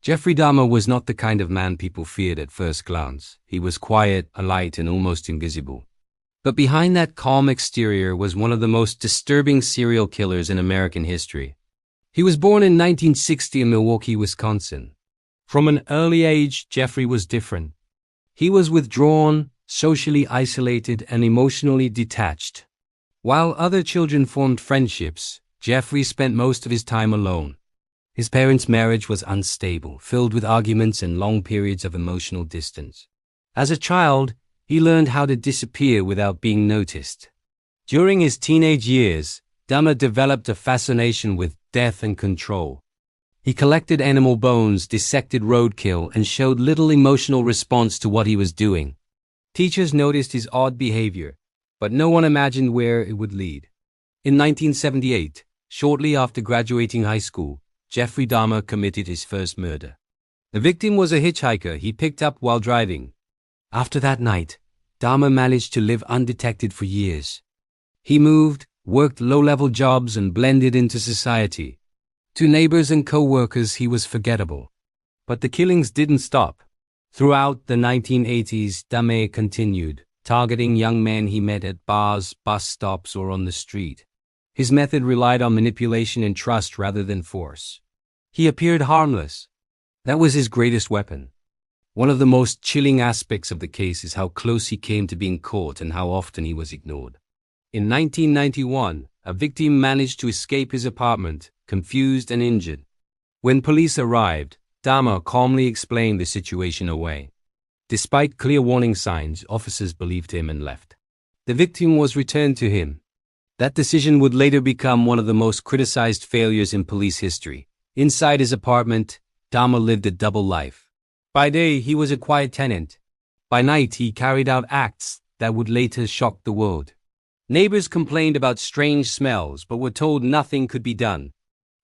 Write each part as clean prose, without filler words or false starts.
Jeffrey Dahmer was not the kind of man people feared at first glance. He was quiet, polite, and almost invisible. But behind that calm exterior was one of the most disturbing serial killers in American history. He was born in 1960 in Milwaukee, Wisconsin. From an early age, Jeffrey was different. He was withdrawn, socially isolated, and emotionally detached. While other children formed friendships, Jeffrey spent most of his time alone. His parents' marriage was unstable, filled with arguments and long periods of emotional distance. As a child, he learned how to disappear without being noticed. During his teenage years, Dahmer developed a fascination with death and control. He collected animal bones, dissected roadkill, and showed little emotional response to what he was doing. Teachers noticed his odd behavior, but no one imagined where it would lead. In 1978, shortly after graduating high school, Jeffrey Dahmer committed his first murder. The victim was a hitchhiker he picked up while driving. After that night, Dahmer managed to live undetected for years. He moved, worked low-level jobs, and blended into society. To neighbors and co-workers, he was forgettable. But the killings didn't stop. Throughout the 1980s, Dahmer continued, targeting young men he met at bars, bus stops, or on the street. His method relied on manipulation and trust rather than force. He appeared harmless. That was his greatest weapon. One of the most chilling aspects of the case is how close he came to being caught and how often he was ignored. In 1991, a victim managed to escape his apartment, confused and injured. When police arrived, Dahmer calmly explained the situation away. Despite clear warning signs, officers believed him and left. The victim was returned to him. That decision would later become one of the most criticized failures in police history. Inside his apartment, Dahmer lived a double life. By day, he was a quiet tenant. By night, he carried out acts that would later shock the world. Neighbors complained about strange smells, but were told nothing could be done.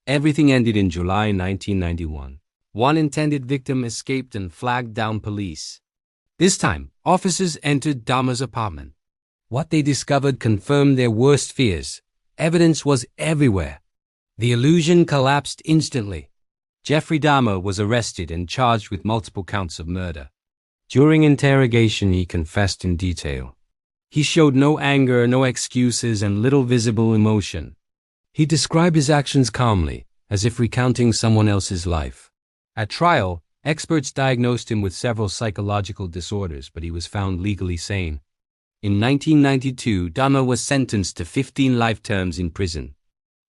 Everything ended in July 1991. One intended victim escaped and flagged down police. This time, officers entered Dahmer's apartment. What they discovered confirmed their worst fears. Evidence was everywhere. The illusion collapsed instantly. Jeffrey Dahmer was arrested and charged with multiple counts of murder. During interrogation, he confessed in detail. He showed no anger, no excuses, and little visible emotion. He described his actions calmly, as if recounting someone else's life. At trial, experts diagnosed him with several psychological disorders, but he was found legally sane. In 1992, Dahmer was sentenced to 15 life terms in prison.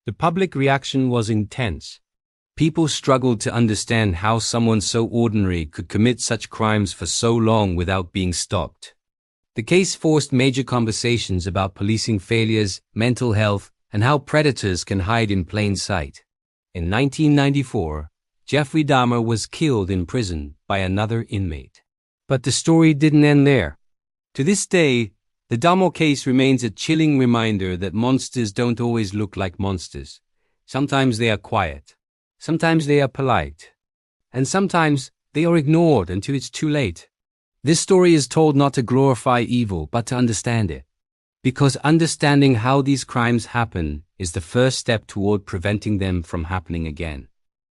The public reaction was intense. People struggled to understand how someone so ordinary could commit such crimes for so long without being stopped. The case forced major conversations about policing failures, mental health, and how predators can hide in plain sight. In 1994, Jeffrey Dahmer was killed in prison by another inmate. But the story didn't end there. To this day, the Dahmer case remains a chilling reminder that monsters don't always look like monsters. Sometimes they are quiet. Sometimes they are polite. And sometimes they are ignored until it's too late. This story is told not to glorify evil, but to understand it. Because understanding how these crimes happen is the first step toward preventing them from happening again.